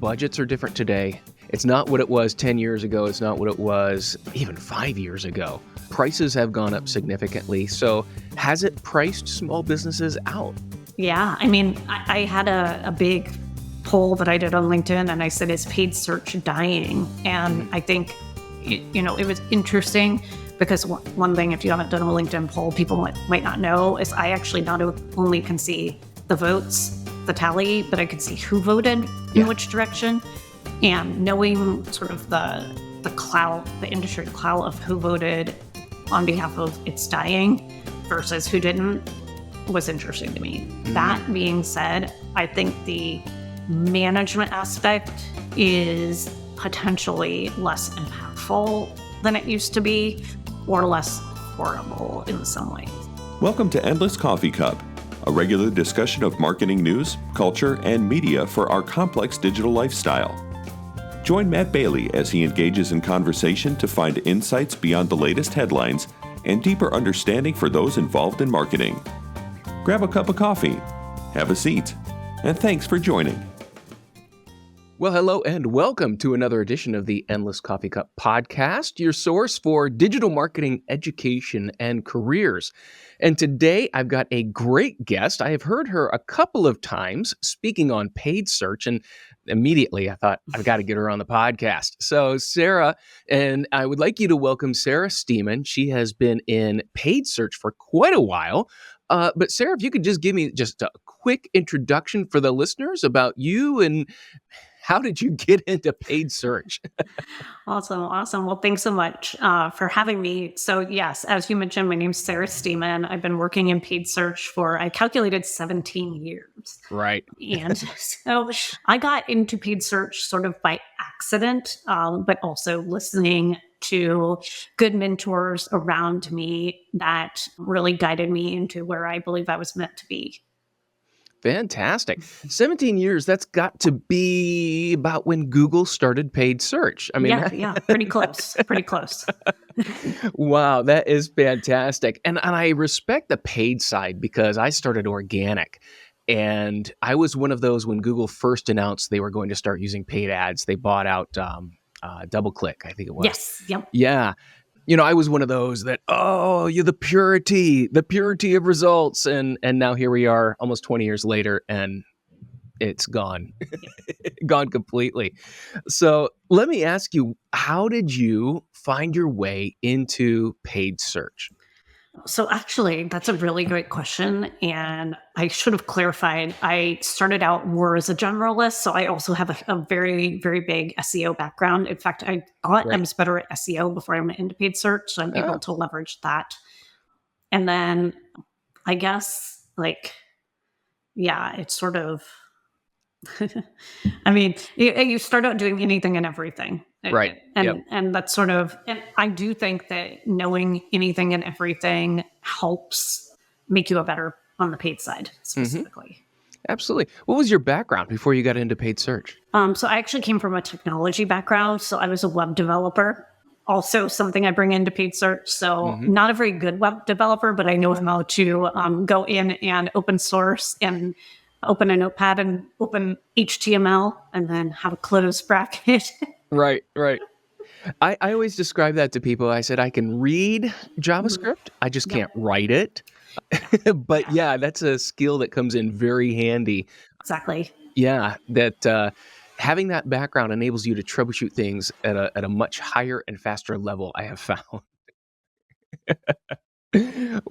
budgets are different today. It's not what it was 10 years ago. It's not what it was even 5 years ago. Prices have gone up significantly. So has it priced small businesses out? Yeah. I mean, I had a big poll that I did on LinkedIn, and I said, is paid search dying? And I think, it was interesting because one thing, if you haven't done a LinkedIn poll, people might not know, is I actually not only can see the votes, the tally, but I could see who voted in which direction. And knowing sort of the clout, the industry clout of who voted on behalf of it's dying versus who didn't was interesting to me. That being said, I think the management aspect is potentially less impactful than it used to be, or less affordable in some ways. Welcome to Endless Coffee Cup, a regular discussion of marketing news, culture, and media for our complex digital lifestyle. Join Matt Bailey as he engages in conversation to find insights beyond the latest headlines and deeper understanding for those involved in marketing. Grab a cup of coffee, have a seat, and thanks for joining. Well, hello and welcome to another edition of the Endless Coffee Cup podcast, your source for digital marketing education and careers. And today I've got a great guest. I have heard her a couple of times speaking on paid search, and immediately I thought, I've got to get her on the podcast. So Sarah, and I would like you to welcome Sarah Steeman. She has been in paid search for quite a while. But Sarah, if you could just give me just a quick introduction for the listeners about you and how did you get into paid search? Awesome. Well, thanks so much for having me. So yes, as you mentioned, my name's Sarah Steeman. I've been working in paid search for, I calculated 17 years. Right. And so I got into paid search sort of by accident, but also listening to good mentors around me that really guided me into where I believe I was meant to be. Fantastic. 17 years, that's got to be about when Google started paid search. I mean, yeah, pretty close. Wow, that is fantastic. And I respect the paid side because I started organic. And I was one of those when Google first announced they were going to start using paid ads. They bought out DoubleClick, I think it was. Yes. Yep. Yeah. I was one of those that, you're the purity of results. And now here we are almost 20 years later and it's gone, gone completely. So let me ask you, how did you find your way into paid search? So actually, that's a really great question. And I should have clarified, I started out more as a generalist. So I also have a very, very big SEO background. In fact, I thought I was better at SEO before I went into paid search. So I'm able to leverage that. And then I guess it's sort of, I mean, you start out doing anything and everything. Right. And that's sort of, and I do think that knowing anything and everything helps make you a better on the paid side specifically. Absolutely. What was your background before you got into paid search? So I actually came from a technology background. So I was a web developer, also something I bring into paid search. So not a very good web developer, but I know how to go in and open source and open a notepad and open HTML and then have a close bracket. Right. I always describe that to people. I said, I can read JavaScript. I just can't write it. But yeah, that's a skill that comes in very handy. Exactly. Yeah, that having that background enables you to troubleshoot things at a much higher and faster level, I have found.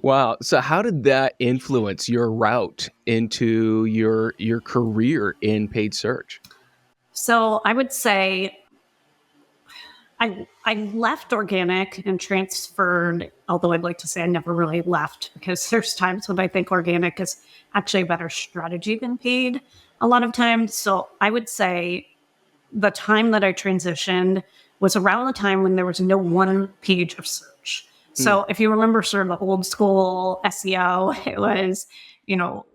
Wow. So how did that influence your route into your career in paid search? So I would say I left organic and transferred, although I'd like to say I never really left because there's times when I think organic is actually a better strategy than paid a lot of times. So I would say the time that I transitioned was around the time when there was no one page of search. So if you remember sort of the old school SEO, it was,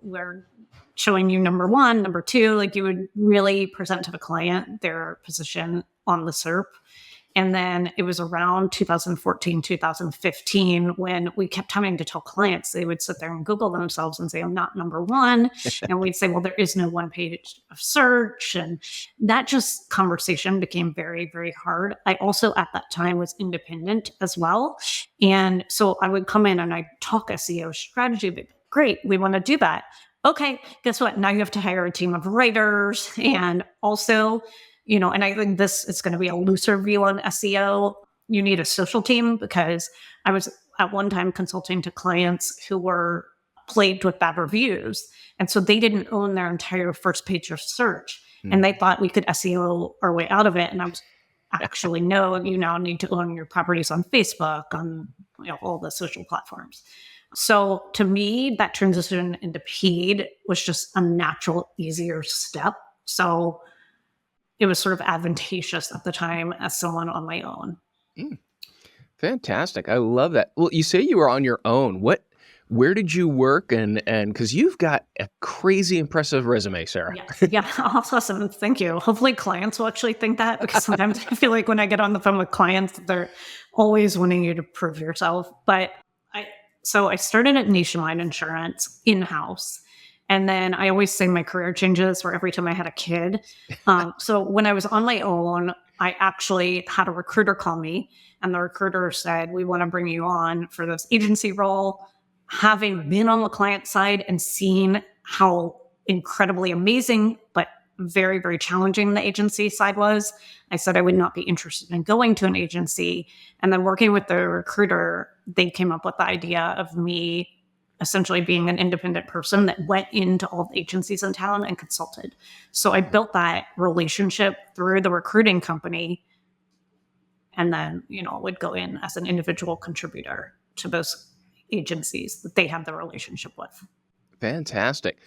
we're showing you number one, number two, like you would really present to the client their position on the SERP. And then it was around 2014, 2015 when we kept having to tell clients, they would sit there and Google themselves and say, I'm not number one. And we'd say, well, there is no one page of search. And that just conversation became very, very hard. I also at that time was independent as well. And so I would come in and I'd talk SEO strategy, but great, we want to do that. Okay, guess what? Now you have to hire a team of writers and also, and I think this is going to be a looser view on SEO. You need a social team because I was at one time consulting to clients who were plagued with bad reviews. And so they didn't own their entire first page of search. And they thought we could SEO our way out of it. And I was actually, no, you now need to own your properties on Facebook, on all the social platforms. So to me, that transition into paid was just a natural, easier step. So it was sort of advantageous at the time as someone on my own. Fantastic. I love that. Well, you say you were on your own. Where did you work? And because you've got a crazy impressive resume, Sarah. Yeah. Awesome. Thank you. Hopefully clients will actually think that, because sometimes I feel like when I get on the phone with clients, they're always wanting you to prove yourself. But I started at Nationwide Insurance in-house. And then I always say my career changes for every time I had a kid. So when I was on my own, I actually had a recruiter call me, and the recruiter said, we want to bring you on for this agency role. Having been on the client side and seen how incredibly amazing, but very, very challenging the agency side was, I said I would not be interested in going to an agency. And then working with the recruiter, they came up with the idea of me essentially being an independent person that went into all the agencies in town and consulted. So I built that relationship through the recruiting company, and then, would go in as an individual contributor to those agencies that they have the relationship with. Fantastic.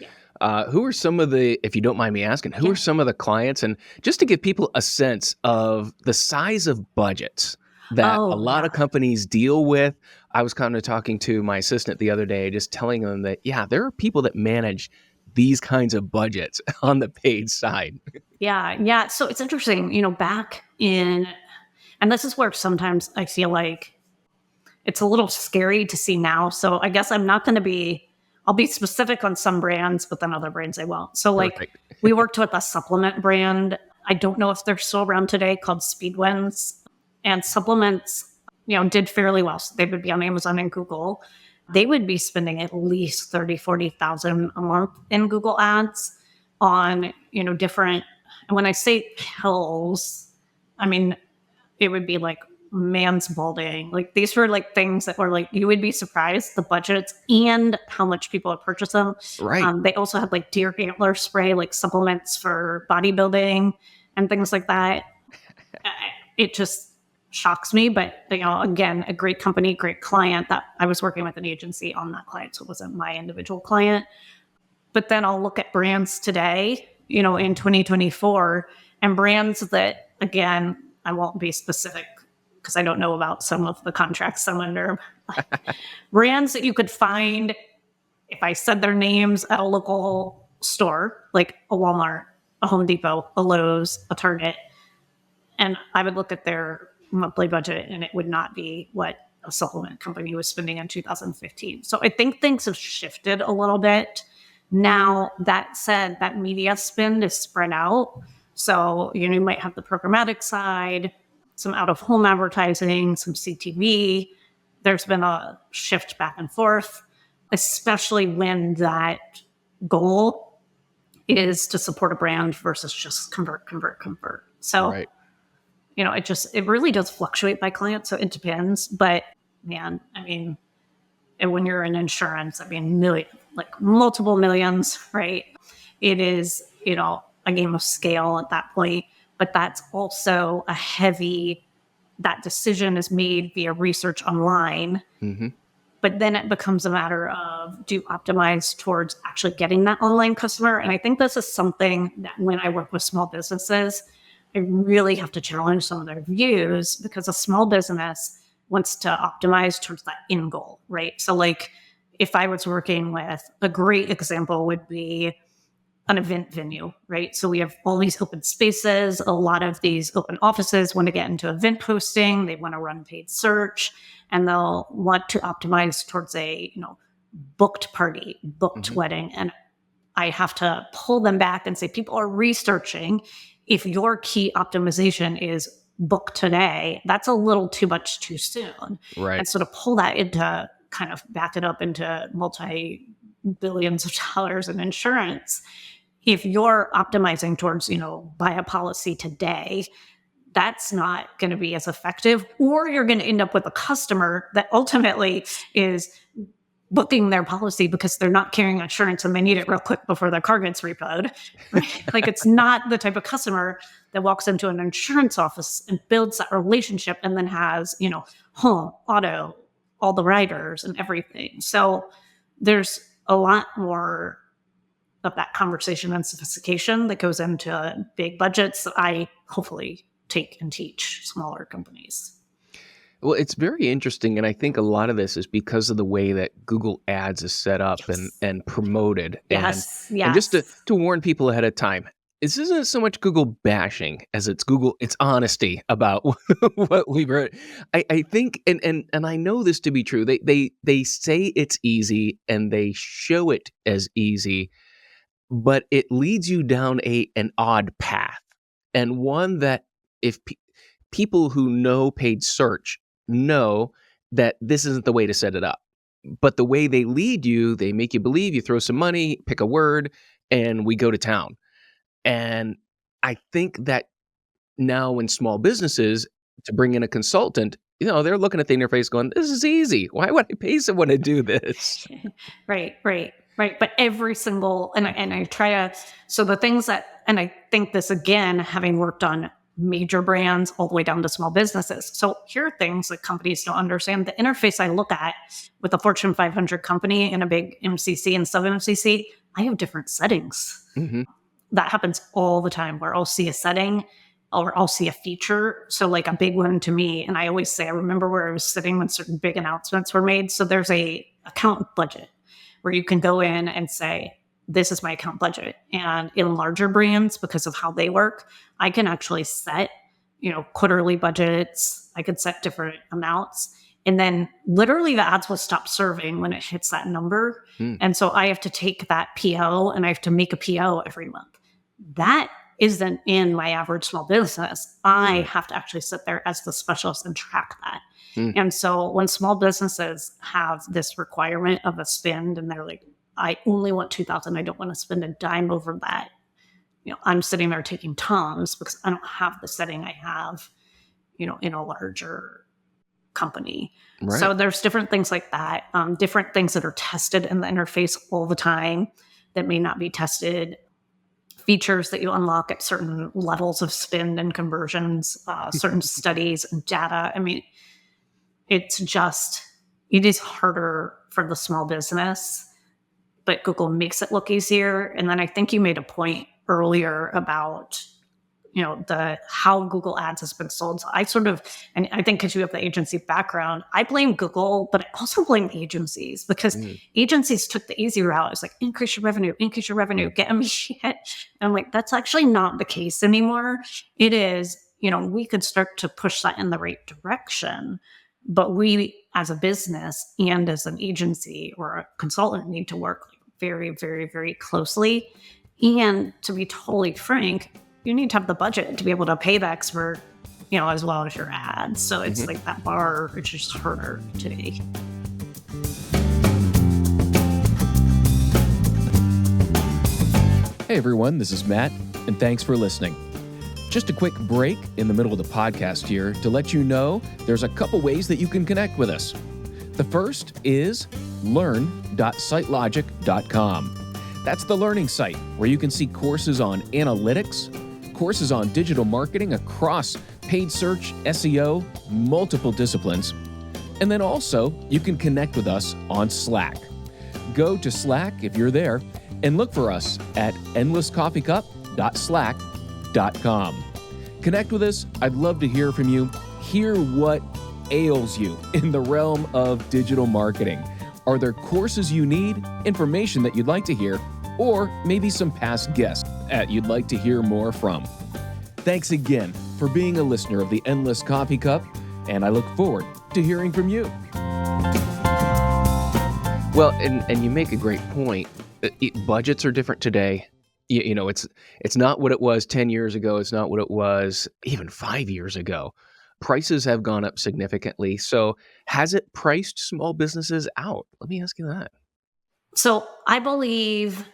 Who are some of the, if you don't mind me asking, who are some of the clients? And just to give people a sense of the size of budgets that a lot of companies deal with. I was kind of talking to my assistant the other day, just telling them that, there are people that manage these kinds of budgets on the paid side. Yeah. So it's interesting, back in, and this is where sometimes I feel like it's a little scary to see now. So I guess I'm not going to be, I'll be specific on some brands, but then other brands I won't. So we worked with a supplement brand. I don't know if they're still around today, called Speedwins. And supplements, did fairly well. So they would be on Amazon and Google. They would be spending at least $30,000, $40,000 a month in Google ads on, different, and when I say pills, I mean, it would be like man's balding. Like these were like things that were like, you would be surprised the budgets and how much people would purchase them. Right. They also had like deer antler spray, like supplements for bodybuilding and things like that. It just shocks me, but again, a great company, great client. That I was working with an agency on that client, so it wasn't my individual client. But then I'll look at brands today, in 2024, and brands that, again, I won't be specific because I don't know about some of the contracts I'm under. Brands that you could find if I said their names at a local store, like a Walmart, a Home Depot, a Lowe's, a Target, and I would look at their monthly budget and it would not be what a supplement company was spending in 2015. So I think things have shifted a little bit. Now, that said, that media spend is spread out. So, you might have the programmatic side, some out-of-home advertising, some CTV. There's been a shift back and forth, especially when that goal is to support a brand versus just convert. So, right. It really does fluctuate by client. So it depends. But man, and when you're in insurance, multiple millions, right? It is, a game of scale at that point. But that's also that decision is made via research online. Mm-hmm. But then it becomes a matter of, do you optimize towards actually getting that online customer? And I think this is something that when I work with small businesses, I really have to challenge some of their views, because a small business wants to optimize towards that end goal, right? So if I was working with, a great example would be an event venue, right? So we have all these open spaces. A lot of these open offices want to get into event posting. They want to run paid search, and they'll want to optimize towards a, booked party, booked wedding. And I have to pull them back and say, people are researching. If your key optimization is book today, that's a little too much too soon. Right. And so to pull that into, kind of back it up into multi-billions of dollars in insurance, if you're optimizing towards, buy a policy today, that's not going to be as effective, or you're going to end up with a customer that ultimately is booking their policy because they're not carrying insurance and they need it real quick before their car gets repoed. Right? Like, it's not the type of customer that walks into an insurance office and builds that relationship and then has, home, auto, all the riders and everything. So there's a lot more of that conversation and sophistication that goes into big budgets that I hopefully take and teach smaller companies. Well, it's very interesting, and I think a lot of this is because of the way that Google Ads is set up and promoted. Yes. And just to warn people ahead of time, this isn't so much Google bashing as it's honesty about what we've heard. I think, and I know this to be true. They say it's easy and they show it as easy, but it leads you down an odd path, and one that if people who know paid search know that this isn't the way to set it up. But the way they lead you, they make you believe, you throw some money, pick a word, and we go to town. And I think that now in small businesses, to bring in a consultant, they're looking at the interface going, this is easy. Why would I pay someone to do this? Right. But every single, and I try to, so the things that, and I think this again, having worked on major brands all the way down to small businesses. So here are things that companies don't understand. The interface I look at with a Fortune 500 company and a big MCC and sub MCC, I have different settings. Mm-hmm. That happens all the time, where I'll see a setting or I'll see a feature. So like a big one to me, and I always say, I remember where I was sitting when certain big announcements were made. So there's a account budget where you can go in and say, this is my account budget. And in larger brands, because of how they work, I can actually set, quarterly budgets. I could set different amounts. And then literally the ads will stop serving when it hits that number. And so I have to take that PO and I have to make a PO every month. That isn't in my average small business. I have to actually sit there as the specialist and track that. And so when small businesses have this requirement of a spend and they're like, I only want $2,000. I don't want to spend a dime over that. I'm sitting there taking Tums because I don't have the setting I have, in a larger company. Right. So there's different things like that, different things that are tested in the interface all the time that may not be tested, features that you unlock at certain levels of spend and conversions, certain studies and data. I mean, it is harder for the small business, but Google makes it look easier. And then I think you made a point earlier about, how Google Ads has been sold. So and I think because you have the agency background, I blame Google, but I also blame agencies because agencies took the easy route. It's like, increase your revenue, get them shit. And I'm like, that's actually not the case anymore. It is, we could start to push that in the right direction. But we, as a business and as an agency or a consultant, need to work very, very, very closely. And to be totally frank, you need to have the budget to be able to pay the expert, as well as your ads. So it's like that bar, it's just harder today. Hey everyone, this is Matt, and thanks for listening. Just a quick break in the middle of the podcast here to let you know there's a couple ways that you can connect with us. The first is learn.sitelogic.com. That's the learning site where you can see courses on analytics, courses on digital marketing across paid search, SEO, multiple disciplines. And then also, you can connect with us on Slack. Go to Slack if you're there and look for us at endlesscoffeecup.slack.com. Connect with us. I'd love to hear from you. Hear what ails you in the realm of digital marketing. Are there courses you need, information that you'd like to hear? or maybe some past guests that you'd like to hear more from. Thanks again for being a listener of the Endless Coffee Cup, and I look forward to hearing from you. Well, and you make a great point. Budgets are different today. It's not what it was 10 years ago. It's not what it was even 5 years ago. Prices have gone up significantly. So has it priced small businesses out? Let me ask you that. So I believe,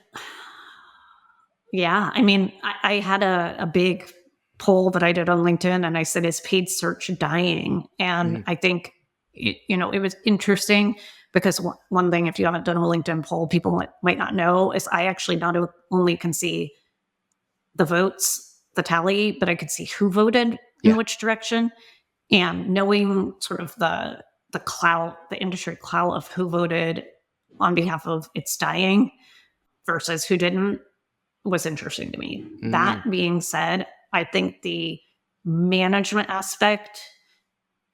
yeah, I had a big poll that I did on LinkedIn, and I said, is paid search dying? And I think, it was interesting because one thing, if you haven't done a LinkedIn poll, people might not know, is I actually not only can see the votes, the tally, but I could see who voted in which direction. And knowing sort of the clout, the industry clout of who voted on behalf of it's dying versus who didn't was interesting to me. That being said, I think the management aspect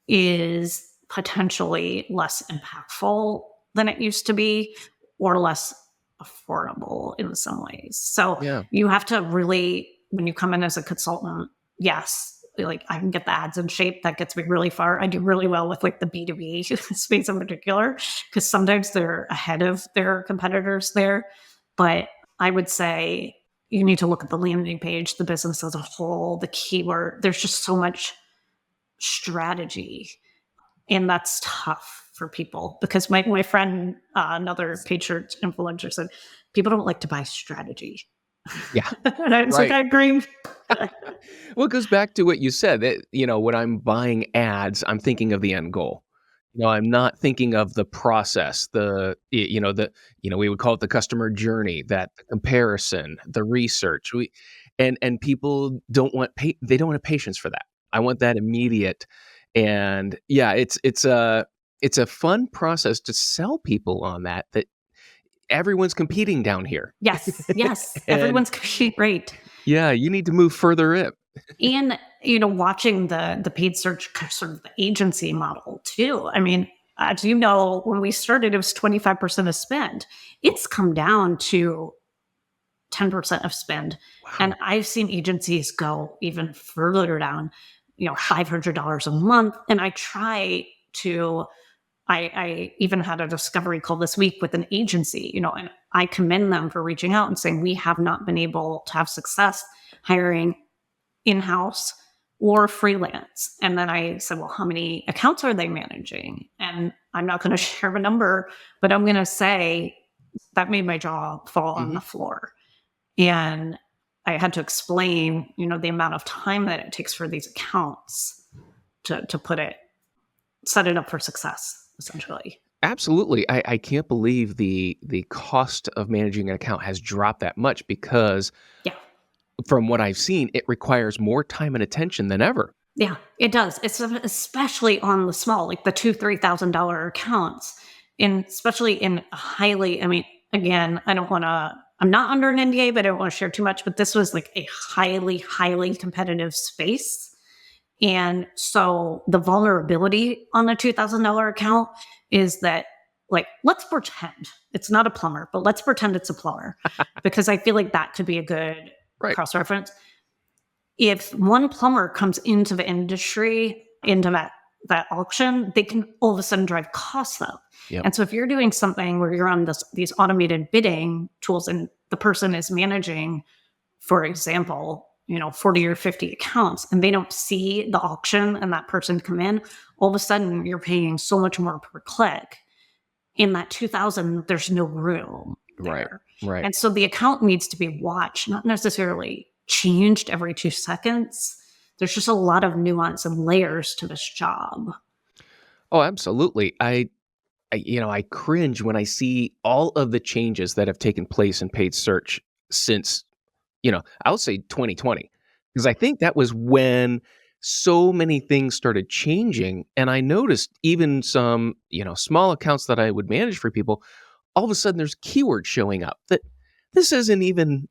is potentially less impactful than it used to be, or less affordable in some ways. So you have to really, when you come in as a consultant, yes, like I can get the ads in shape. That gets me really far. I do really well with like the B2B space in particular, because sometimes they're ahead of their competitors there. But I would say you need to look at the landing page, the business as a whole, the keyword. There's just so much strategy. And that's tough for people because my friend, another paid search influencer, said, people don't like to buy strategy. Yeah. And I was like, I agree. Well, it goes back to what you said that, when I'm buying ads, I'm thinking of the end goal. I'm not thinking of the process, we would call it the customer journey, that the comparison, the research. And people don't want they don't have patience for that. I want that immediate. And it's a fun process to sell people on that everyone's competing down here. Yes. Everyone's competing. Right. Yeah, you need to move further in. And, watching the paid search sort of the agency model too. As you know, when we started, it was 25% of spend. It's come down to 10% of spend. Wow. And I've seen agencies go even further down, $500 a month. And I even had a discovery call this week with an agency, and I commend them for reaching out and saying, we have not been able to have success hiring in-house or freelance. And then I said, well, how many accounts are they managing? And I'm not going to share a number, but I'm going to say that made my jaw fall on the floor. And I had to explain, the amount of time that it takes for these accounts to set it up for success, essentially. Absolutely. I can't believe the cost of managing an account has dropped that much because from what I've seen, it requires more time and attention than ever. Yeah, it does. It's especially on the small, like the $2,000-$3,000 accounts, and especially in highly, again, I'm not under an NDA, but I don't want to share too much, but this was like a highly, highly competitive space. And so the vulnerability on a $2,000 account is that, like, let's pretend it's not a plumber, but let's pretend it's a plumber, because I feel like that could be a good cross-reference. If one plumber comes into the industry, into that auction, they can all of a sudden drive costs up. Yep. And so if you're doing something where you're on these automated bidding tools and the person is managing, for example, 40 or 50 accounts, and they don't see the auction and that person come in, all of a sudden you're paying so much more per click. In that 2,000, there's no room there. Right. And so the account needs to be watched, not necessarily changed every 2 seconds. There's just a lot of nuance and layers to this job. Oh, absolutely. I cringe when I see all of the changes that have taken place in paid search since, I'll say 2020, because I think that was when so many things started changing. And I noticed even some, small accounts that I would manage for people, all of a sudden there's keywords showing up that this isn't even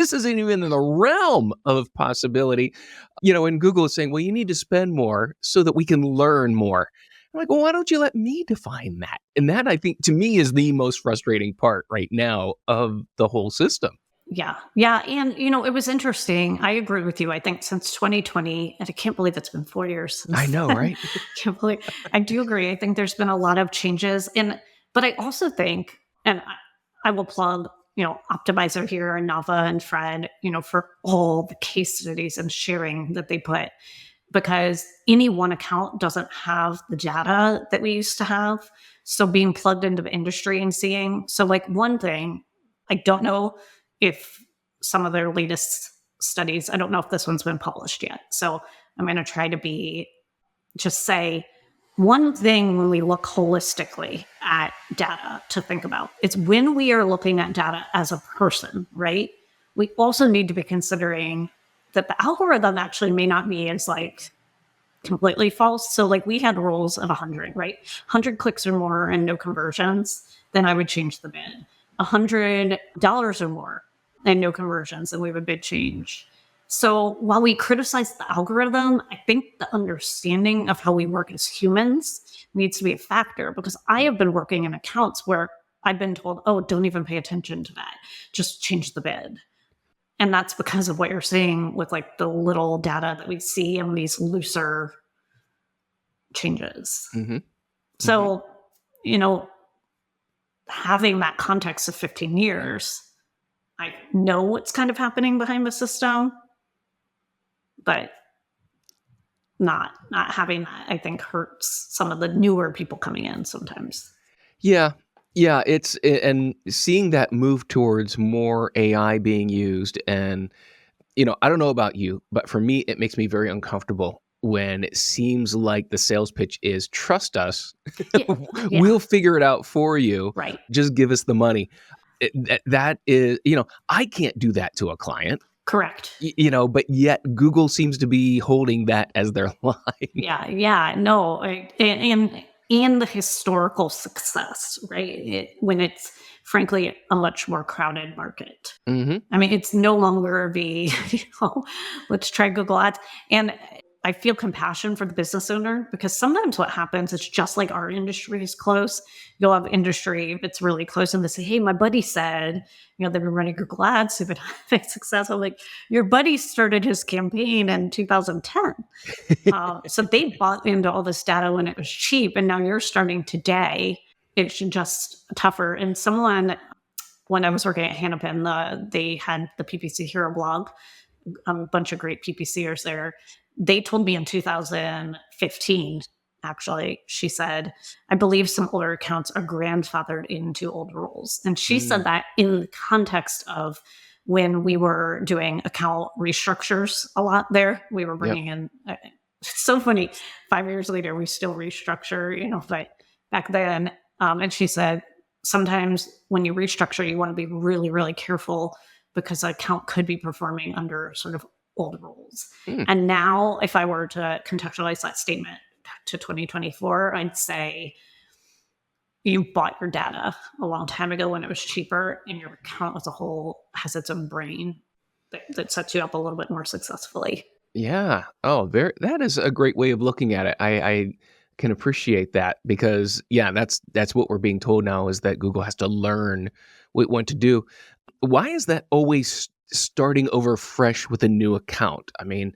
in the realm of possibility. And Google is saying, well, you need to spend more so that we can learn more. I'm like, well, why don't you let me define that? And that, I think, to me, is the most frustrating part right now of the whole system. Yeah. Yeah. And, it was interesting. I agree with you. I think since 2020, and I can't believe it's been 4 years I since know, then. right? Can't believe I do agree. I think there's been a lot of changes. But I also think, and I will plug, Optimizer here and Nava and Fred, for all the case studies and sharing that they put, because any one account doesn't have the data that we used to have. So being plugged into the industry and seeing, so like one thing, I don't know if some of their latest studies, I don't know if this one's been published yet. So I'm going to try to just say one thing when we look holistically at data to think about. It's when we are looking at data as a person, right? We also need to be considering that the algorithm actually may not be as like completely false. So like we had rules of 100, right? 100 clicks or more and no conversions, then I would change the bid. $100 or more and no conversions, and we have a bid change. So while we criticize the algorithm, I think the understanding of how we work as humans needs to be a factor, because I have been working in accounts where I've been told, oh, don't even pay attention to that. Just change the bid. And that's because of what you're saying with like the little data that we see and these looser changes. Mm-hmm. So, having that context of 15 years, I know what's kind of happening behind the system, but not having that, I think, hurts some of the newer people coming in sometimes. Yeah. Yeah. And seeing that move towards more AI being used. And, I don't know about you, but for me, it makes me very uncomfortable when it seems like the sales pitch is trust us. Yeah. We'll figure it out for you. Right. Just give us the money. That is, I can't do that to a client. Correct. But yet Google seems to be holding that as their line. Yeah, no, and the historical success, right? When it's frankly a much more crowded market. Mm-hmm. I mean, it's no longer the let's try Google Ads, and I feel compassion for the business owner, because sometimes what happens is just like our industry is close. You'll have industry that's really close and they say, hey, my buddy said, they've been running Google Ads, they've been having success. I'm like, your buddy started his campaign in 2010. So they bought into all this data when it was cheap. And now you're starting today. It's just tougher. And when I was working at Hannafin, they had the PPC Hero blog, a bunch of great PPCers there. They told me in 2015, actually, she said, I believe some older accounts are grandfathered into old rules. And she said that in the context of when we were doing account restructures a lot there, we were bringing in, it's so funny, 5 years later, we still restructure, but back then, and she said, sometimes when you restructure, you want to be really, really careful, because an account could be performing under sort of old rules. And now, if I were to contextualize that statement to 2024, I'd say you bought your data a long time ago when it was cheaper, and your account as a whole has its own brain that sets you up a little bit more successfully. Yeah. Oh, that is a great way of looking at it. I can appreciate that, because that's what we're being told now, is that Google has to learn what it wants to do. Why is that always starting over fresh with a new account? I mean,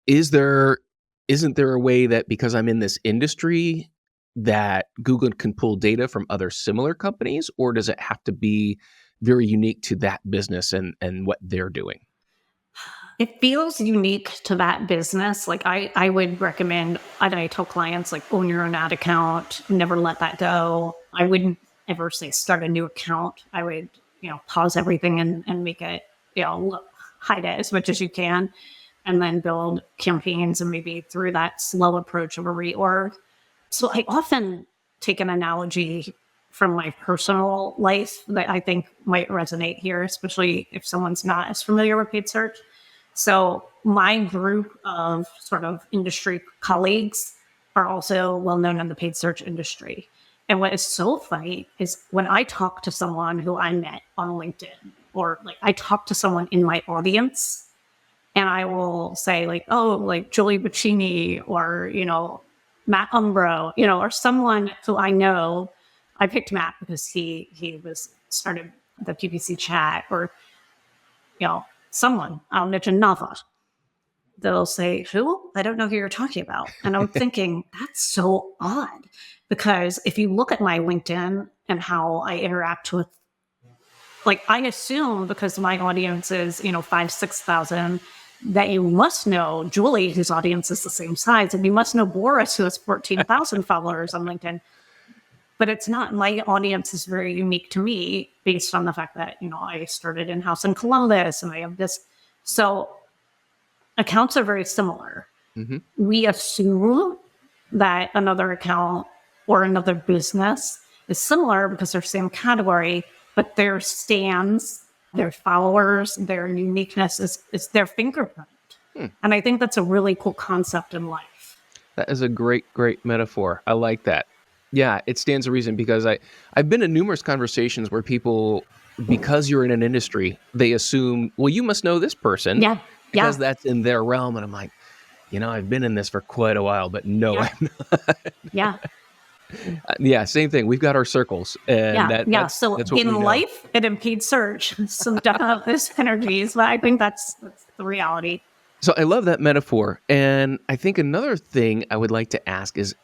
isn't there a way that, because I'm in this industry, that Google can pull data from other similar companies, or does it have to be very unique to that business and what they're doing? It feels unique to that business. Like I would recommend, I tell clients, like, own your own ad account, never let that go. I wouldn't ever say start a new account. I would, pause everything and make it, hide it as much as you can, and then build campaigns, and maybe through that slow approach of a reorg. So I often take an analogy from my personal life that I think might resonate here, especially if someone's not as familiar with paid search. So my group of sort of industry colleagues are also well known in the paid search industry. And what is so funny is when I talk to someone who I met on LinkedIn, or like I talk to someone in my audience, and I will say like, oh, like Julie Bacchini, or, Matt Umbro, or someone who I know. I picked Matt because he was started the PPC chat, or someone I'll mention Nava. They'll say, who? I don't know who you're talking about. And I'm thinking, that's so odd. Because if you look at my LinkedIn and how I interact with, I assume because my audience is, 5,000, 6,000, that you must know Julie, whose audience is the same size, and you must know Boris, who has 14,000 followers on LinkedIn. But it's not. My audience is very unique to me based on the fact that, I started in-house in Columbus and I have this. So accounts are very similar. Mm-hmm. We assume that another account or another business is similar because they're same category, but their stands, their followers, their uniqueness is their fingerprint. And I think that's a really cool concept in life. That is a great, great metaphor. I like that. Yeah, it stands to reason because I've been in numerous conversations where people, because you're in an industry, they assume, well, you must know this person. Yeah. Because that's in their realm. And I'm like, I've been in this for quite a while, but no, I'm not. Yeah. Yeah, same thing. We've got our circles. And So that's what in life, it impedes search. So definitely there's synergies, but I think that's the reality. So I love that metaphor. And I think another thing I would like to ask is,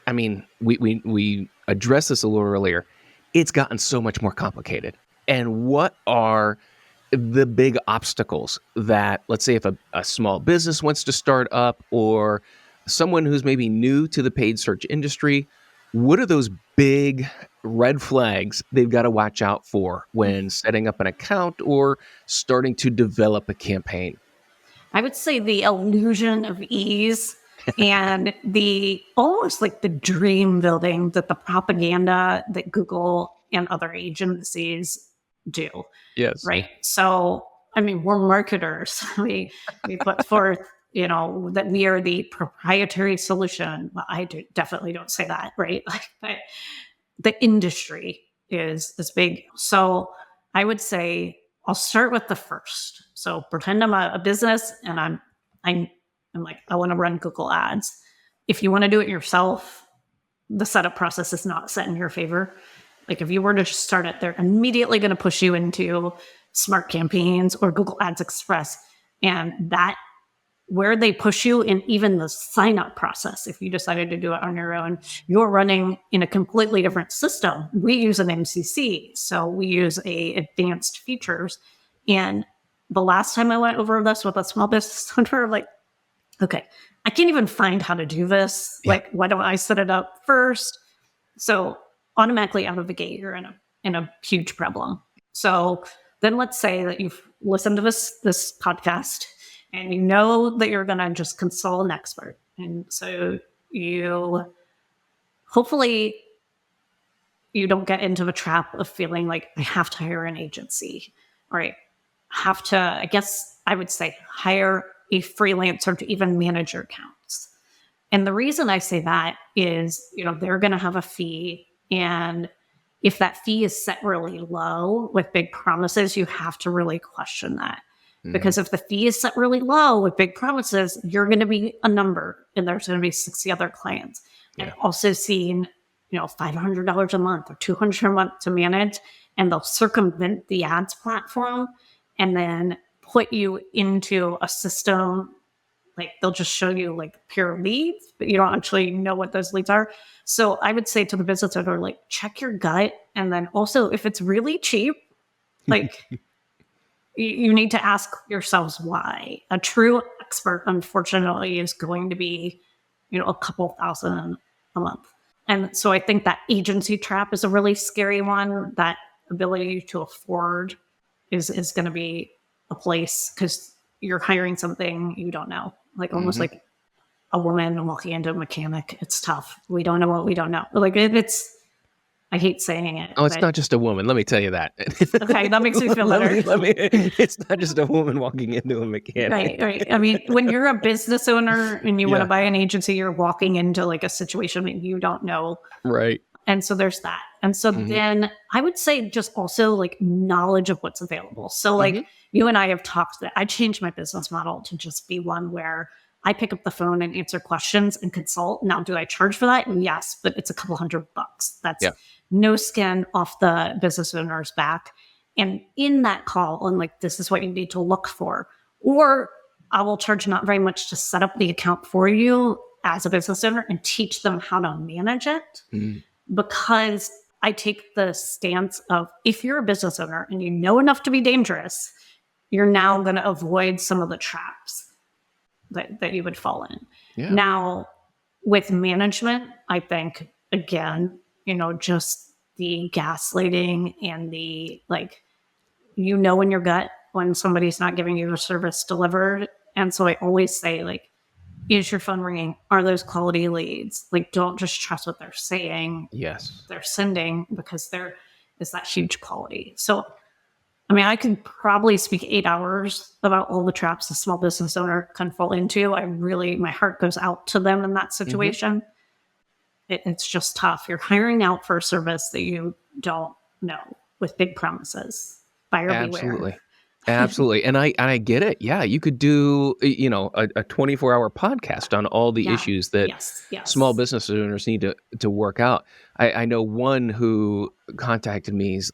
we addressed this a little earlier. It's gotten so much more complicated. And what are the big obstacles that, let's say if a small business wants to start up or someone who's maybe new to the paid search industry, what are those big red flags they've got to watch out for when setting up an account or starting to develop a campaign? I would say the illusion of ease and the almost like the dream building that the propaganda that Google and other agencies do. Yes. Right. So, we're marketers. We put forth, that we are the proprietary solution. Well, I definitely don't say that. Right. But the industry is big. So I would say I'll start with the first. So pretend I'm a business and I'm like, I want to run Google ads. If you want to do it yourself, the setup process is not set in your favor. Like if you were to just start it, they're immediately going to push you into Smart Campaigns or Google Ads Express. And that where they push you in even the sign up process, if you decided to do it on your own, you're running in a completely different system. We use an MCC, so we use advanced features. And the last time I went over this with a small business owner, like, okay, I can't even find how to do this. Yeah. Like, why don't I set it up first? So automatically out of the gate, you're in a huge problem. So then let's say that you've listened to this podcast and you know that you're going to just consult an expert. And so hopefully you don't get into the trap of feeling like I have to hire an agency, or I have to, I guess I would say, hire a freelancer to even manage your accounts. And the reason I say that is, they're going to have a fee. And if that fee is set really low with big promises, you have to really question that. Because if the fee is set really low with big promises, you're going to be a number and there's going to be 60 other clients. Yeah. And also seeing, $500 a month or $200 a month to manage, and they'll circumvent the ads platform and then put you into a system. Like they'll just show you like pure leads, but you don't actually know what those leads are. So I would say to the business owner, like, check your gut. And then also if it's really cheap, like you need to ask yourselves why. A true expert, unfortunately, is going to be, a couple thousand a month. And so I think that agency trap is a really scary one. That ability to afford is going to be a place, because you're hiring something you don't know. Like almost like a woman walking into a mechanic. It's tough. We don't know what we don't know. Like it's, I hate saying it. Oh, it's not just a woman. Let me tell you that. Okay, that makes me feel better. It's not just a woman walking into a mechanic. Right. I mean, when you're a business owner and you want to buy an agency, you're walking into like a situation that you don't know. Right. And so there's that. And so then I would say just also like knowledge of what's available. So like you and I have talked that I changed my business model to just be one where I pick up the phone and answer questions and consult. Now, do I charge for that? Yes, but it's a couple $100. That's Yeah. no skin off the business owner's back. And in that call, I'm like, this is what you need to look for. Or I will charge not very much to set up the account for you as a business owner and teach them how to manage it. Because I take the stance of, if you're a business owner and you know enough to be dangerous, you're now going to avoid some of the traps that you would fall in. Yeah. Now, with management, I think, again, just the gaslighting and the in your gut when somebody's not giving you a service delivered. And so I always say, is your phone ringing? Are those quality leads? Don't just trust what they're saying. Yes. They're sending, because there is that huge quality. So, I mean, I could probably speak 8 hours about all the traps a small business owner can fall into. My heart goes out to them in that situation. It's just tough. You're hiring out for a service that you don't know with big promises. Buyer beware. Absolutely. And I get it. Yeah. You could do, a 24-hour podcast on all the issues that small business owners need to work out. I know one who contacted me is,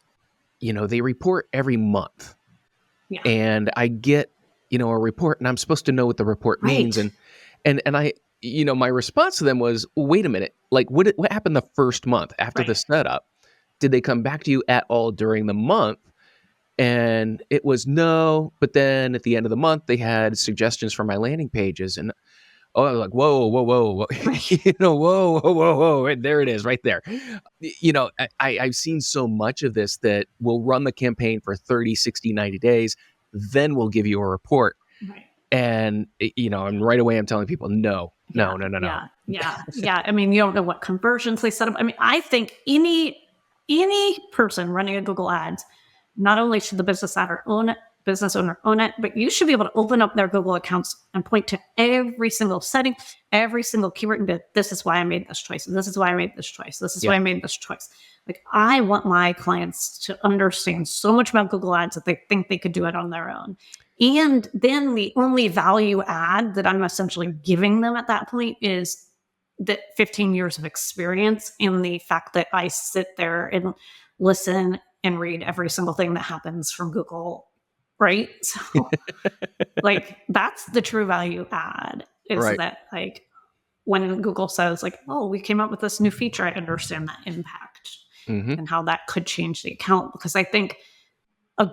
they report every month. Yeah. And I get, a report, and I'm supposed to know what the report means. And I, my response to them was, wait a minute, what happened the first month after the setup? Did they come back to you at all during the month? And it was no, but then at the end of the month, they had suggestions for my landing pages. And I was like, whoa. Whoa. And there it is right there. I've seen so much of this that we'll run the campaign for 30, 60, 90 days. Then we'll give you a report. Right. And, and right away I'm telling people, no. Yeah. I mean, you don't know what conversions they set up. I mean, I think any person running a Google Ads, not only should the business owner own it, but you should be able to open up their Google accounts and point to every single setting, every single keyword, and be like, this is why I made this choice. And this is why I made this choice. This is why I made this choice. I want my clients to understand so much about Google Ads that they think they could do it on their own. And then the only value add that I'm essentially giving them at that point is the 15 years of experience and the fact that I sit there and listen and read every single thing that happens from Google, right? So that's the true value add, is that when Google says oh, we came up with this new feature, I understand that impact and how that could change the account. Because I think I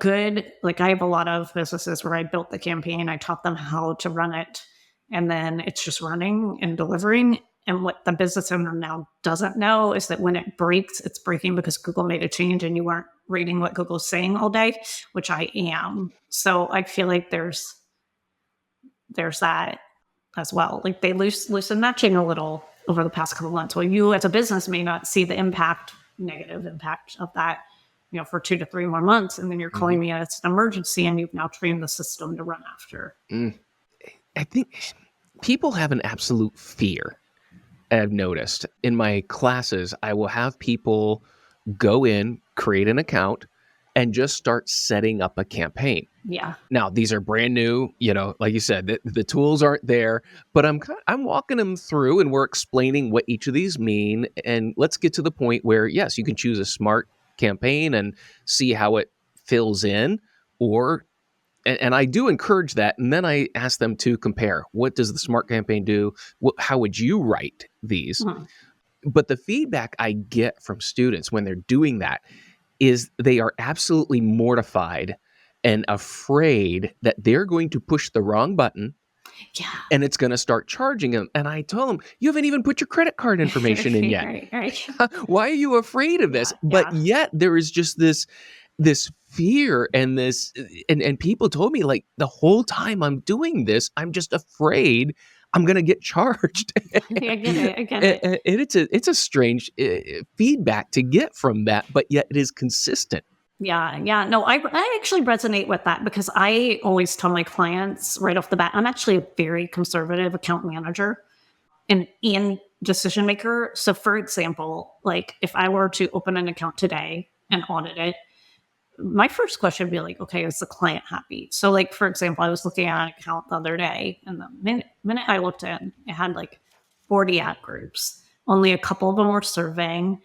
have a lot of businesses where I built the campaign, I taught them how to run it, and then it's just running and delivering. And what the business owner now doesn't know is that when it breaks, it's breaking because Google made a change and you weren't reading what Google's saying all day, which I am. So I feel like there's that as well. They loosen matching a little over the past couple of months. Well, you as a business may not see the negative impact of that, for 2 to 3 more months. And then you're calling me it's an emergency and you've now trained the system to run after. I think people have an absolute fear. I've noticed in my classes, I will have people go in, create an account, and just start setting up a campaign. Yeah. Now, these are brand new, like you said, the tools aren't there, but I'm walking them through and we're explaining what each of these mean. And let's get to the point where, yes, you can choose a smart campaign and see how it fills in, and I do encourage that. And then I ask them to compare. What does the smart campaign do? How would you write these? But the feedback I get from students when they're doing that is they are absolutely mortified and afraid that they're going to push the wrong button. Yeah. And it's going to start charging them. And I told them, you haven't even put your credit card information in yet. Right. Why are you afraid of this? Yeah. But yet there is just this fear and this, and people told me the whole time I'm doing this, I'm just afraid I'm going to get charged. I get it. And it's a strange feedback to get from that, but yet it is consistent. Yeah. No, I actually resonate with that because I always tell my clients right off the bat, I'm actually a very conservative account manager and decision maker. So for example, if I were to open an account today and audit it, my first question would be like, okay, is the client happy? So like, for example, I was looking at an account the other day, and the minute I looked at it, it had like 40 ad groups. Only a couple of them were serving.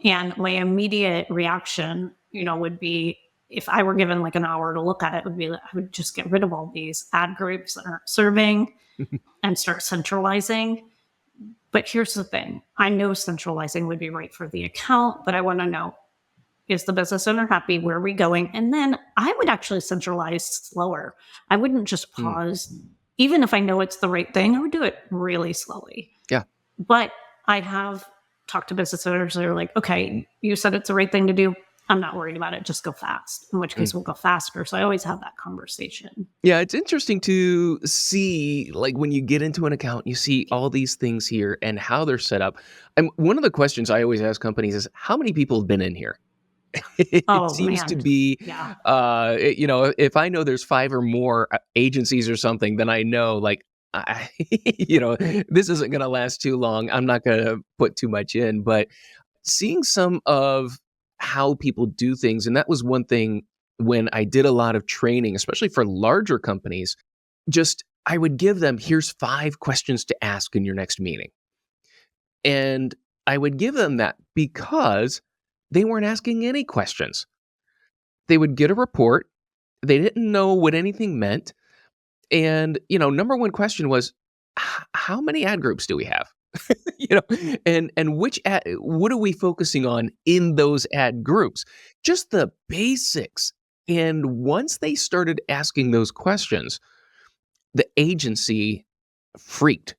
And my immediate reaction, would be, if I were given like an hour to look at it, would be I would just get rid of all these ad groups that aren't serving and start centralizing. But here's the thing. I know centralizing would be right for the account, but I want to know, is the business owner happy? Where are we going? And then I would actually centralize slower. I wouldn't just pause. Even if I know it's the right thing, I would do it really slowly. Yeah. But I have talked to business owners that are like, okay, you said it's the right thing to do. I'm not worried about it. Just go fast. In which case we'll go faster. So I always have that conversation. Yeah, it's interesting to see, like, when you get into an account, you see all these things here and how they're set up. And one of the questions I always ask companies is, how many people have been in here? It seems to be, if I know there's 5 or more agencies or something, then I know, like, this isn't going to last too long. I'm not going to put too much in. But seeing some of how people do things, and that was one thing when I did a lot of training, especially for larger companies, I would give them, here's 5 questions to ask in your next meeting. And I would give them that because they weren't asking any questions. They would get a report. They didn't know what anything meant. And, number one question was, how many ad groups do we have? And what are we focusing on in those ad groups? Just the basics. And once they started asking those questions, the agency freaked.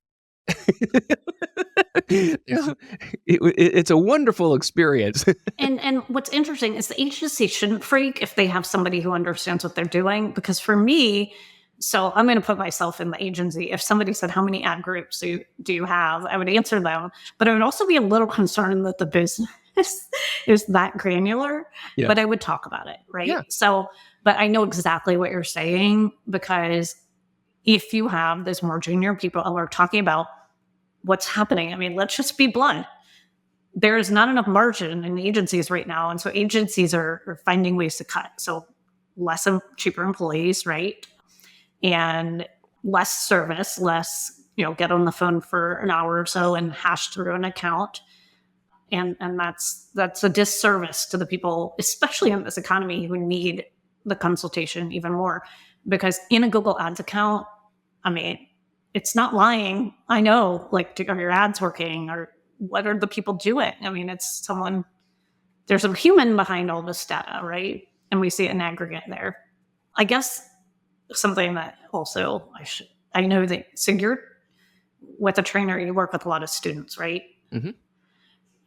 It's a wonderful experience. And what's interesting is the agency shouldn't freak if they have somebody who understands what they're doing. Because for me, so I'm going to put myself in the agency. If somebody said, how many ad groups do you have? I would answer them. But I would also be a little concerned that the business is that granular. Yeah. But I would talk about it, right? Yeah. So, but I know exactly what you're saying, because if you have those more junior people who are talking about what's happening, I mean, let's just be blunt. There is not enough margin in agencies right now. And so agencies are finding ways to cut. So less of cheaper employees, right? And less service, less, get on the phone for an hour or so and hash through an account. And that's a disservice to the people, especially in this economy, who need the consultation even more. Because in a Google Ads account, I mean, it's not lying. I know, like, are your ads working, or what are the people doing? I mean, there's a human behind all this data, right? And we see it in aggregate there. I guess something that also I know that, so you're with a trainer, you work with a lot of students, right? Mm-hmm.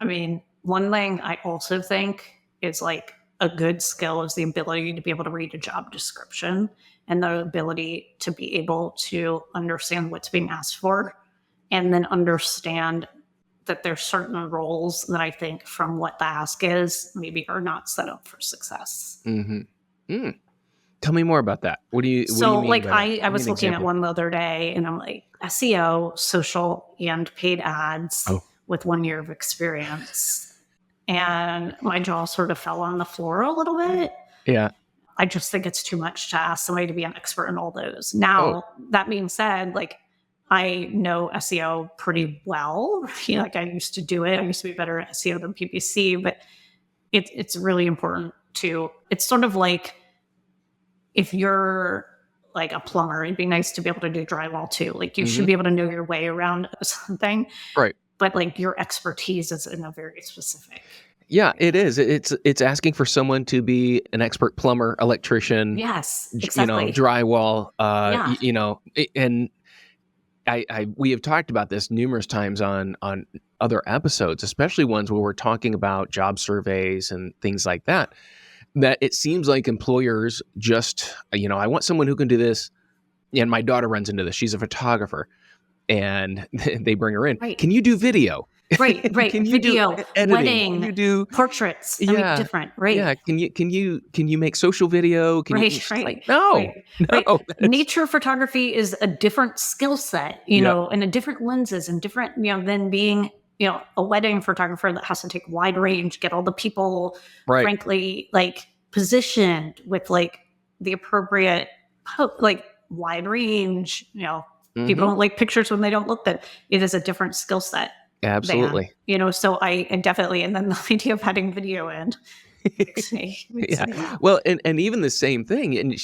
I mean, one thing I also think is like a good skill is the ability to be able to read a job description and the ability to be able to understand what's being asked for, and then understand that there's certain roles that I think, from what the ask is, maybe are not set up for success. Mm-hmm. Mm. Tell me more about that. What do you mean like, by that? I was looking at one the other day, and I'm like, SEO, social and paid ads with 1 year of experience. And my jaw sort of fell on the floor a little bit. Yeah. I just think it's too much to ask somebody to be an expert in all those. Now, that being said, like, I know SEO pretty well. Like, I used to do it. I used to be better at SEO than PPC, but it's really important it's sort of like, if you're like a plumber, it'd be nice to be able to do drywall too. Like, you should be able to know your way around something. Right. But like, your expertise is in a very specific. Yeah, it is. It's asking for someone to be an expert plumber, electrician. Yes, exactly. Drywall. And we have talked about this numerous times on other episodes, especially ones where we're talking about job surveys and things like that. That it seems like employers just, I want someone who can do this. And my daughter runs into this. She's a photographer, and they bring her in. Right. Can you do video? Right. Can you Video, do editing? wedding, Can you do portraits. I mean, different, right? Yeah. Can you make social video? Right. Like, no. Nature photography is a different skill set, and a different lenses and different, than being, a wedding photographer that has to take wide range, get all the people, frankly, like, positioned with like the appropriate, like wide range, people Hmm. don't like pictures when they don't look good. It is a different skill set than, Absolutely. so I definitely, and then the idea of adding video in makes Yeah. me laugh. Well, and even the same thing, and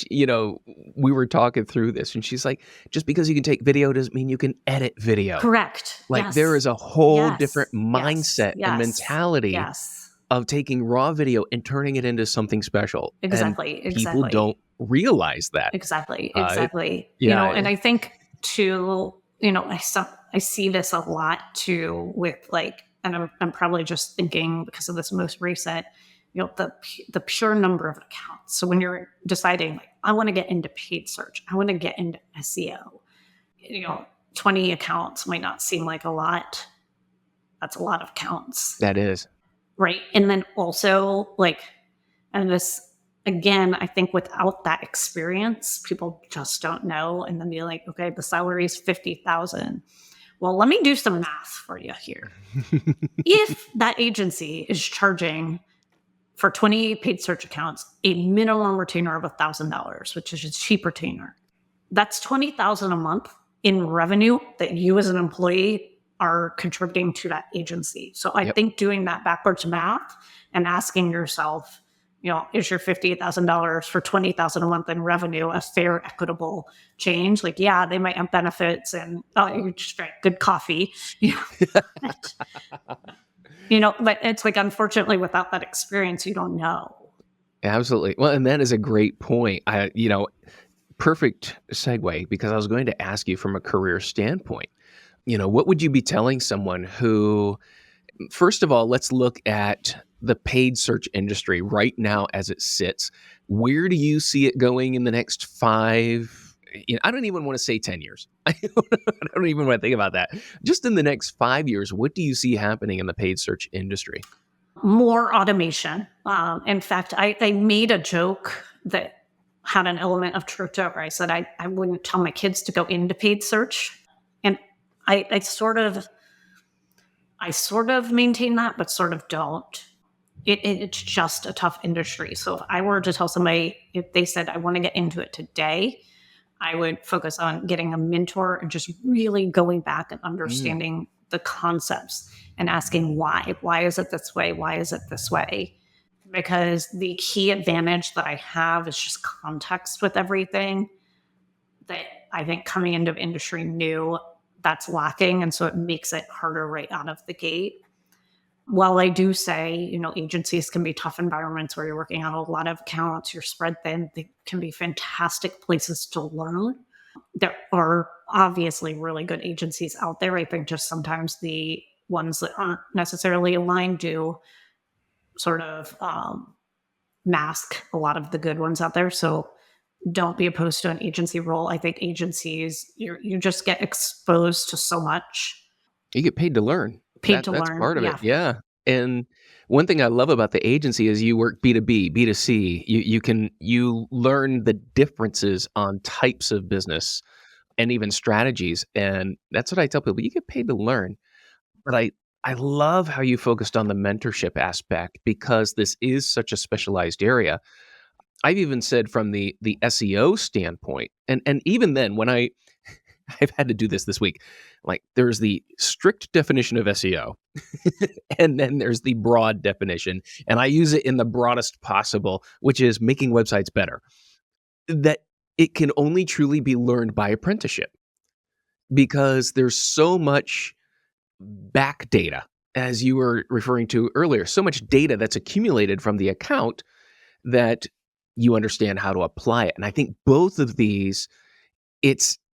we were talking through this, and she's like, just because you can take video doesn't mean you can edit video. Correct. Like, there Yes. is a whole different Yes. Yes. mindset and Yes. mentality Yes. of taking raw video and turning it into something special, and Exactly. people Exactly. don't realize that. Exactly. It Exactly. Yeah. And I think too, I see this a lot too with like, and I'm probably just thinking because of this most recent, the pure number of accounts. So when you're deciding, like, I want to get into paid search, I want to get into SEO, you know, 20 accounts might not seem like a lot. That's a lot of accounts. That is. Right. And then also, like, and this, again, I think without that experience, people just don't know. And then be like, okay, the salary is 50,000. Well, let me do some math for you here. If that agency is charging for 20 paid search accounts a minimum retainer of $1,000, which is a cheap retainer, that's 20,000 a month in revenue that you as an employee are contributing to that agency. So I Yep. think doing that backwards math and asking yourself, is your $58,000 for 20,000 a month in revenue a fair, equitable change? Like, yeah, they might have benefits and you just drank good coffee, but, but it's like, unfortunately, without that experience, you don't know. Absolutely. Well, and that is a great point. Perfect segue, because I was going to ask you from a career standpoint, what would you be telling someone who, first of all, let's look at the paid search industry right now as it sits. Where do you see it going in the next 5? I don't even want to say 10 years. I don't even want to think about that. Just in the next 5 years, what do you see happening in the paid search industry? More automation. In fact, I made a joke that had an element of truth to it, where I said I wouldn't tell my kids to go into paid search. And I sort of maintain that, but sort of don't. It's just a tough industry. So if I were to tell somebody, if they said, I want to get into it today, I would focus on getting a mentor and just really going back and Mm, understanding the concepts and asking why. Why is it this way? Why is it this way? Because the key advantage that I have is just context with everything that I think coming into industry new, that's lacking. And so it makes it harder right out of the gate. While I do say, agencies can be tough environments where you're working on a lot of accounts, you're spread thin, they can be fantastic places to learn. There are obviously really good agencies out there. I think just sometimes the ones that aren't necessarily aligned do sort of mask a lot of the good ones out there. So don't be opposed to an agency role. I think agencies, you just get exposed to so much. you get paid to learn. Paid to That's learn. part of it. Yeah. Yeah. And one thing I love about the agency is you work B2B, B2C. You learn the differences on types of business and even strategies. And that's what I tell people. You get paid to learn. But I love how you focused on the mentorship aspect, because this is such a specialized area. I've even said from the SEO standpoint, and even then when I've had to do this week, like, there's the strict definition of SEO, and then there's the broad definition, and I use it in the broadest possible, which is making websites better. That it can only truly be learned by apprenticeship, because there's so much back data, as you were referring to earlier, so much data that's accumulated from the account that you understand how to apply it. And I think both of these,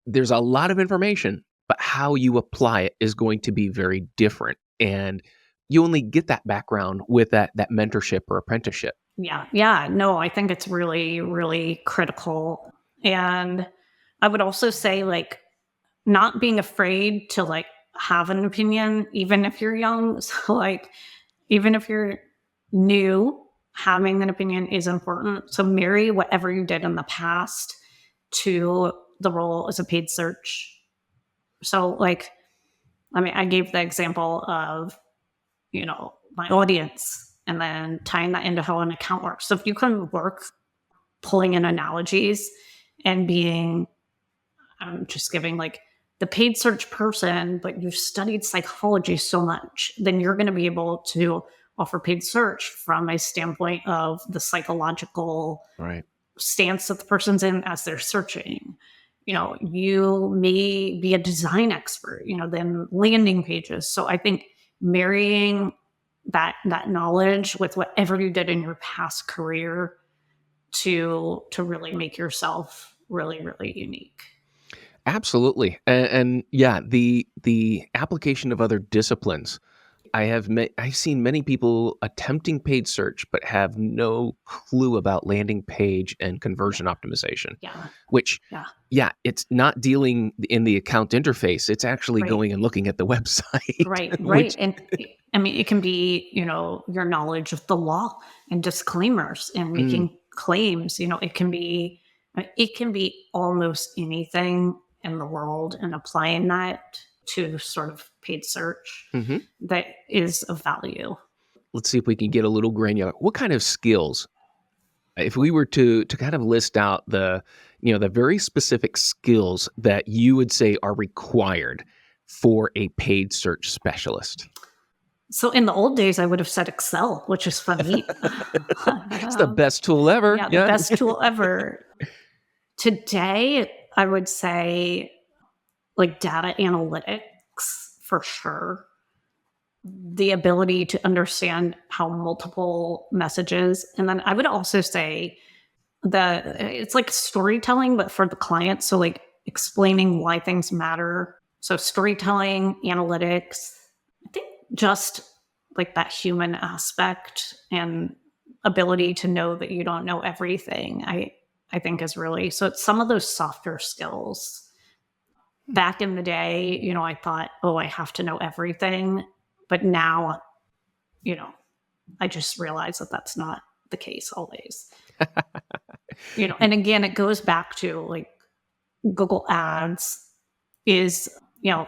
there's a lot of information, but how you apply it is going to be very different. And you only get that background with that mentorship or apprenticeship. Yeah. Yeah. No, I think it's really, really critical. And I would also say, like, not being afraid to like have an opinion, even if you're young. So like, even if you're new, having an opinion is important. So marry whatever you did in the past to the role as a paid search. So like, I mean, I gave the example of, my audience. and then tying that into how an account works. So if you can work pulling in analogies and being, I'm just giving like the paid search person, but you've studied psychology so much, then you're going to be able to offer paid search from a standpoint of the psychological Right. stance that the person's in as they're searching. You may be a design expert, then landing pages. So I think marrying that knowledge with whatever you did in your past career to really make yourself really, really unique. Absolutely. And yeah, the application of other disciplines. I've seen many people attempting paid search, but have no clue about landing page and conversion optimization, Yeah. which, Yeah. yeah, it's not dealing in the account interface. It's actually Right. going and looking at the website. Right. which- And I mean, it can be, your knowledge of the law and disclaimers and making claims. It can be almost anything in the world, and applying that to sort of paid search Mhm. that is of value. Let's see if we can get a little granular. What kind of skills, if we were to kind of list out the very specific skills that you would say are required for a paid search specialist? So in the old days, I would have said Excel, which is funny. It's the best tool ever. Yeah, the best tool ever. Today, I would say like data analytics for sure. The ability to understand how multiple messages. And then I would also say it's like storytelling, but for the client. So like explaining why things matter. So storytelling, analytics, I think just like that human aspect and ability to know that you don't know everything, I think is really, so it's some of those softer skills. Back in the day, I thought, oh, I have to know everything. But now, I just realize that that's not the case always. And again, it goes back to like Google Ads is,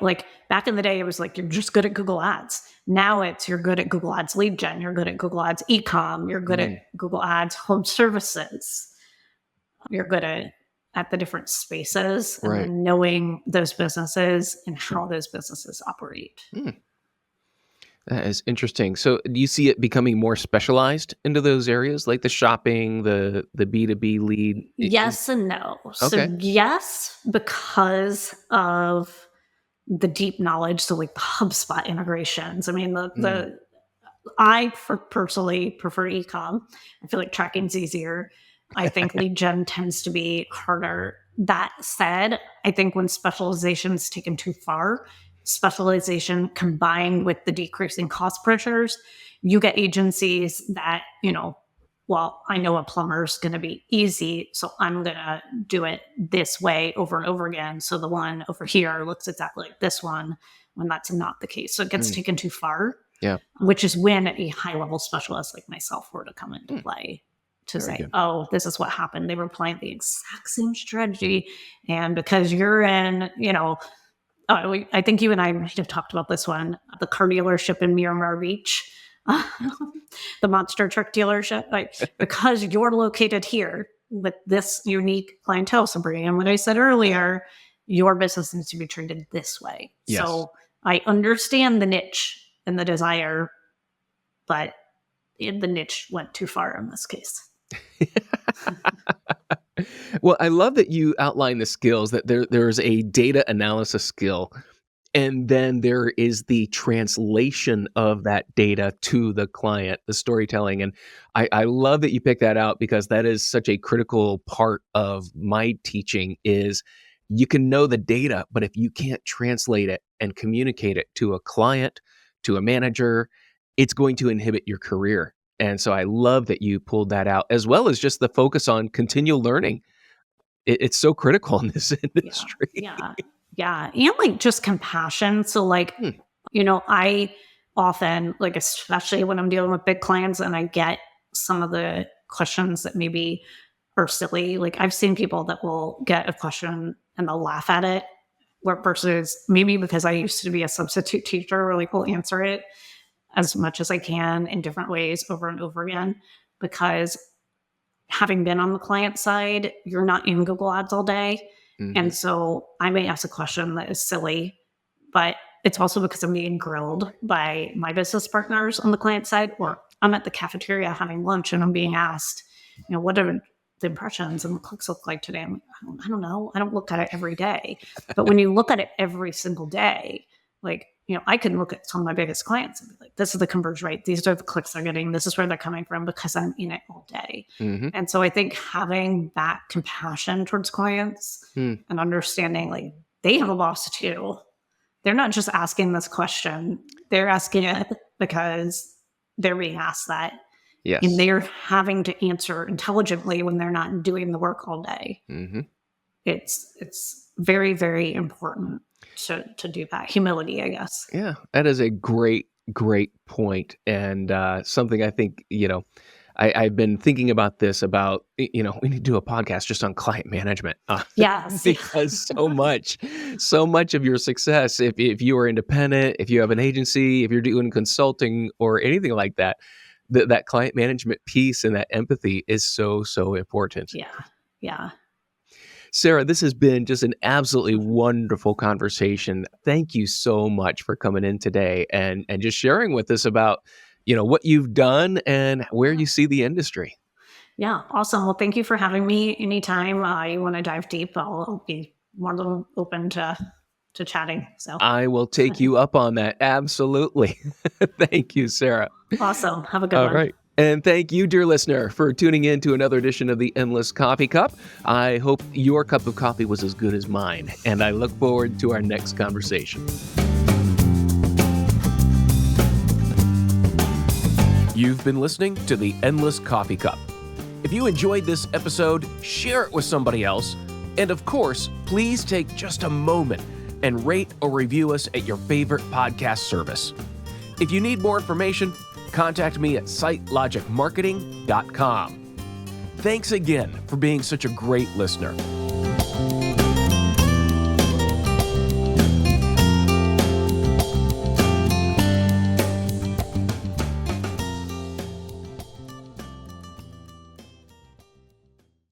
like back in the day, it was like, you're just good at Google Ads. Now it's, you're good at Google Ads lead gen, you're good at Google Ads e-com, you're good at Google Ads home services. You're good at the different spaces and then knowing those businesses and how those businesses operate. That is interesting. So do you see it becoming more specialized into those areas, like the shopping, the B2B lead? Yes and no. Okay. So yes, because of the deep knowledge. So like the HubSpot integrations. I mean, I personally prefer e-com. I feel like tracking's easier. I think lead gen tends to be harder. That said, I think when specialization is taken too far, specialization combined with the decreasing cost pressures, you get agencies that, well, I know a plumber is going to be easy, so I'm going to do it this way over and over again. So the one over here looks exactly like this one, when that's not the case. So it gets taken too far, which is when a high-level specialist like myself were to come into play. To Very say, good. oh, this is what happened. They were applying the exact same strategy. And because you're in, I think you and I might have talked about this one, the car dealership in Miramar Beach, the monster truck dealership, because you're located here with this unique clientele. So bringing in what I said earlier, your business needs to be treated this way. Yes. So I understand the niche and the desire, but the niche went too far in this case. Well, I love that you outline the skills, that there's a data analysis skill, and then there is the translation of that data to the client, the storytelling. And I love that you pick that out, because that is such a critical part of my teaching is you can know the data, but if you can't translate it and communicate it to a client, to a manager, it's going to inhibit your career. And so I love that you pulled that out, as well as just the focus on continual learning. It's so critical in this industry. Yeah. And like just compassion. So like, I often, like, especially when I'm dealing with big clients and I get some of the questions that maybe are silly, like I've seen people that will get a question and they'll laugh at it, where versus maybe because I used to be a substitute teacher, or like we'll answer it. as much as I can in different ways over and over again, because having been on the client side, you're not in Google Ads all day. Mhm. And so I may ask a question that is silly, but it's also because I'm being grilled by my business partners on the client side, or I'm at the cafeteria having lunch and I'm being asked, what are the impressions and the clicks look like today? I'm like, I don't know. I don't look at it every day. But when you look at it every single day, like, I can look at some of my biggest clients and be like, this is the conversion rate. These are the clicks they're getting. This is where they're coming from because I'm in it all day. Mhm. And so I think having that compassion towards clients and understanding like they have a boss too. They're not just asking this question. They're asking it because they're being asked that. Yes. And they're having to answer intelligently when they're not doing the work all day. Mhm. It's very, very important to do that. Humility, I guess. Yeah, that is a great point, and something I think, I've been thinking about this about, we need to do a podcast just on client management. Yes. Because so much of your success, if you are independent, if you have an agency, if you're doing consulting or anything like that, that client management piece and that empathy is so important. Yeah. Sarah, this has been just an absolutely wonderful conversation. Thank you so much for coming in today and just sharing with us about, what you've done and where you see the industry. Yeah, awesome. Well, thank you for having me. Anytime you want to dive deep, I'll be more than open to chatting. So I will take you up on that. Absolutely. Thank you, Sarah. Awesome. Have a good All one. right. And thank you, dear listener, for tuning in to another edition of the Endless Coffee Cup. I hope your cup of coffee was as good as mine, and I look forward to our next conversation. You've been listening to the Endless Coffee Cup. If you enjoyed this episode, share it with somebody else. And of course, please take just a moment and rate or review us at your favorite podcast service. If you need more information, contact me at sitelogicmarketing.com. Thanks again for being such a great listener.